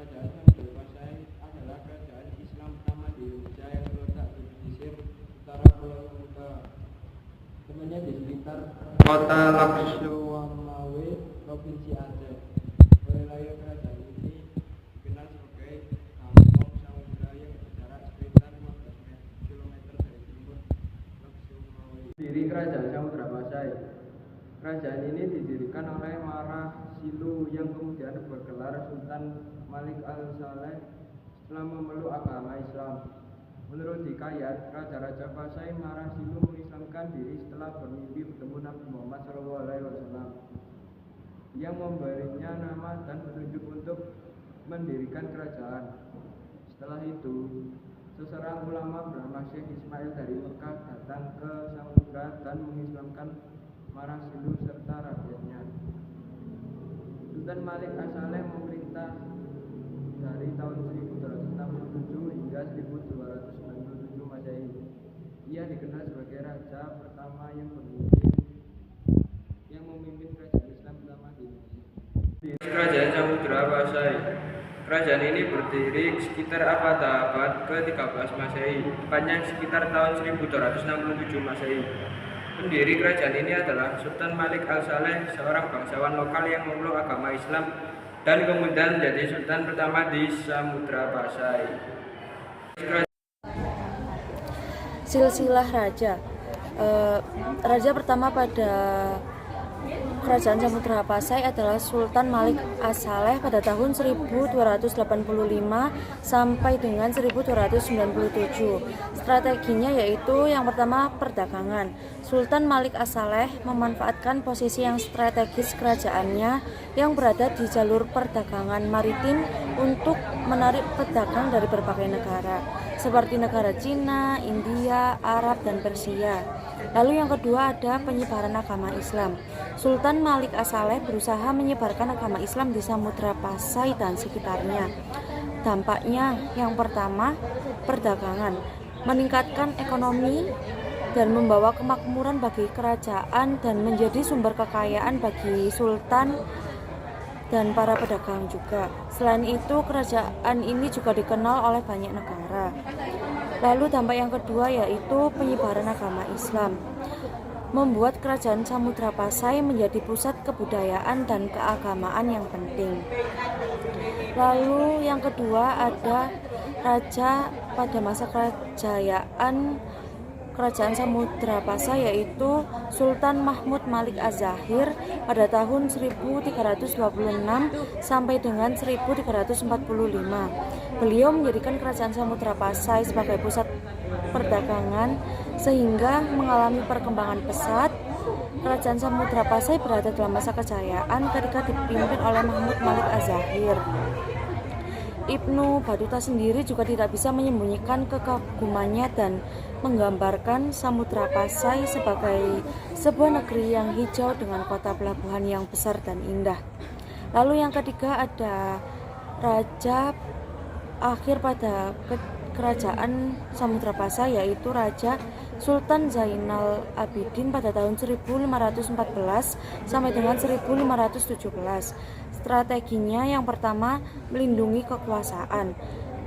Kerajaan Samudra Pasai adalah kerajaan Islam pertama di Indonesia yang terletak di pesisir utara Pulau Samudra, temannya di sekitar kota Laksowawe, Provinsi Aceh. Wilayah kerajaan ini dikenal sebagai Kampung Samudra yang berjarak sekitar 15 km dari timur Laksowawe. Diri Kerajaan Samudra Pasai. Kerajaan ini didirikan oleh Marah Silu yang kemudian bergelar Sultan Malik Al-Saleh setelah memeluk agama Islam. Menurut hikayat, Raja-Raja Pasai Marah Silu mengislamkan diri setelah bermimpi bertemu Nabi Muhammad SAW yang memberinya nama dan petunjuk untuk mendirikan kerajaan. Setelah itu, seseorang ulama bernama Syekh Ismail dari Mekah datang ke Samudra dan mengislamkan Marah Silu serta rakyatnya. Sultan Malik As-Saleh memerintah dari tahun 1267 hingga 1297 Masehi. Ia dikenal sebagai raja pertama yang memimpin kerajaan Islam pertama di Indonesia. Kerajaan Samudra Pasai. Kerajaan ini berdiri sekitar abad ke-13 Masehi, panjang sekitar tahun 1267 Masehi. Pendiri kerajaan ini adalah Sultan Malik Al-Saleh, seorang bangsawan lokal yang memeluk agama Islam dan kemudian menjadi sultan pertama di Samudra Pasai. Silsilah raja. Raja pertama pada Kerajaan Samudra Pasai adalah Sultan Malik As-Saleh pada tahun 1285 sampai dengan 1297. Strateginya yaitu yang pertama perdagangan. Sultan Malik As-Saleh memanfaatkan posisi yang strategis kerajaannya yang berada di jalur perdagangan maritim untuk menarik pedagang dari berbagai negara seperti negara Cina, India, Arab, dan Persia. Lalu yang kedua ada penyebaran agama Islam. Sultan Malik As-Saleh berusaha menyebarkan agama Islam di Samudra Pasai dan sekitarnya. Dampaknya yang pertama, perdagangan, meningkatkan ekonomi dan membawa kemakmuran bagi kerajaan dan menjadi sumber kekayaan bagi sultan dan para pedagang juga. Selain itu, kerajaan ini juga dikenal oleh banyak negara. Lalu dampak yang kedua yaitu penyebaran agama Islam, membuat kerajaan Samudra Pasai menjadi pusat kebudayaan dan keagamaan yang penting. Lalu yang kedua ada raja pada masa kerajaan Samudra Pasai yaitu Sultan Mahmud Malik Az-Zahir pada tahun 1326 sampai dengan 1345. Beliau menjadikan kerajaan Samudra Pasai sebagai pusat perdagangan sehingga mengalami perkembangan pesat. Kerajaan Samudra Pasai berada dalam masa kejayaan ketika dipimpin oleh Mahmud Malik Az-Zahir. Ibnu Battuta sendiri juga tidak bisa menyembunyikan kekagumannya dan menggambarkan Samudra Pasai sebagai sebuah negeri yang hijau dengan kota pelabuhan yang besar dan indah. Lalu yang ketiga ada raja akhir pada kerajaan Samudra Pasai yaitu Raja Sultan Zainal Abidin pada tahun 1514 sampai dengan 1517. Strateginya yang pertama melindungi kekuasaan.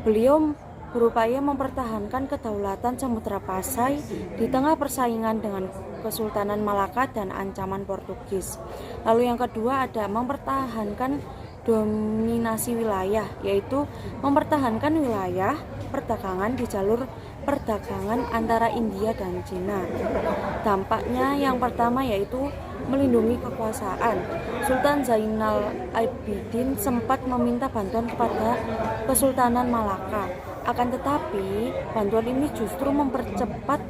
Beliau berupaya mempertahankan kedaulatan Samudra Pasai di tengah persaingan dengan Kesultanan Malaka dan ancaman Portugis. Lalu yang kedua ada mempertahankan dominasi wilayah, yaitu mempertahankan wilayah perdagangan di jalur perdagangan antara India dan Cina. Dampaknya yang pertama yaitu melindungi kekuasaan. Sultan Zainal Abidin sempat meminta bantuan kepada Kesultanan Malaka. Akan tetapi, bantuan ini justru mempercepat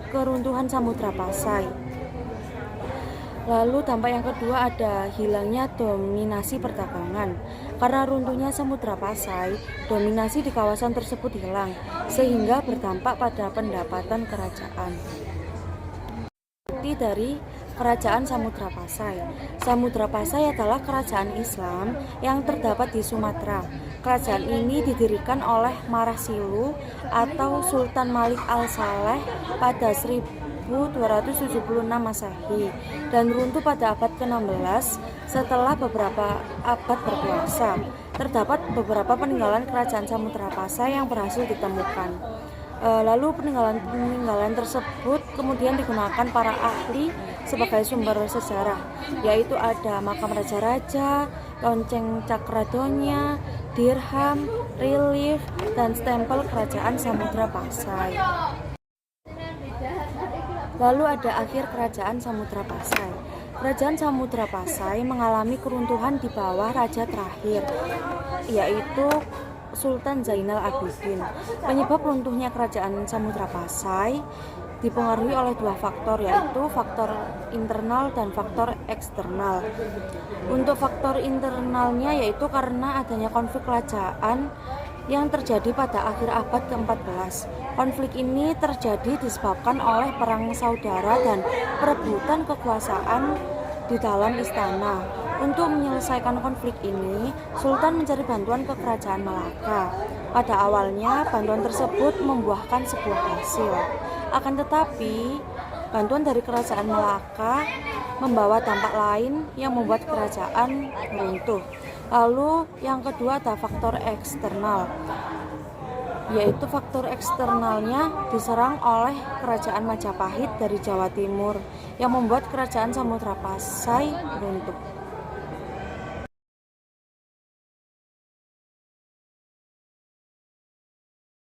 keruntuhan Samudra Pasai. Lalu dampak yang kedua ada hilangnya dominasi perdagangan. Karena runtuhnya Samudra Pasai, dominasi di kawasan tersebut hilang, sehingga berdampak pada pendapatan kerajaan. Dari Kerajaan Samudra Pasai. Samudra Pasai adalah kerajaan Islam yang terdapat di Sumatera. Kerajaan ini didirikan oleh Marah Silu atau Sultan Malik Al-Saleh pada 1276 Masehi dan runtuh pada abad ke-16 Setelah beberapa abad berkuasa, terdapat beberapa peninggalan kerajaan Samudra Pasai yang berhasil ditemukan. Lalu peninggalan tersebut kemudian digunakan para ahli sebagai sumber sejarah, yaitu ada makam raja-raja, lonceng Cakradonya, dirham, relief, dan stempel kerajaan Samudra Pasai. Lalu ada akhir kerajaan Samudra Pasai. Kerajaan Samudra Pasai mengalami keruntuhan di bawah raja terakhir, yaitu Sultan Zainal Abidin. Penyebab runtuhnya kerajaan Samudra Pasai dipengaruhi oleh dua faktor, yaitu faktor internal dan faktor eksternal. Untuk faktor internalnya yaitu karena adanya konflik kerajaan yang terjadi pada akhir abad ke-14. Konflik ini terjadi disebabkan oleh perang saudara dan perebutan kekuasaan di dalam istana. Untuk menyelesaikan konflik ini, Sultan mencari bantuan ke kerajaan Malaka. Pada awalnya, bantuan tersebut membuahkan sebuah hasil. Akan tetapi, bantuan dari kerajaan Malaka membawa dampak lain yang membuat kerajaan runtuh. Lalu yang kedua ada faktor eksternal, yaitu faktor eksternalnya diserang oleh kerajaan Majapahit dari Jawa Timur yang membuat kerajaan Samudra Pasai runtuh.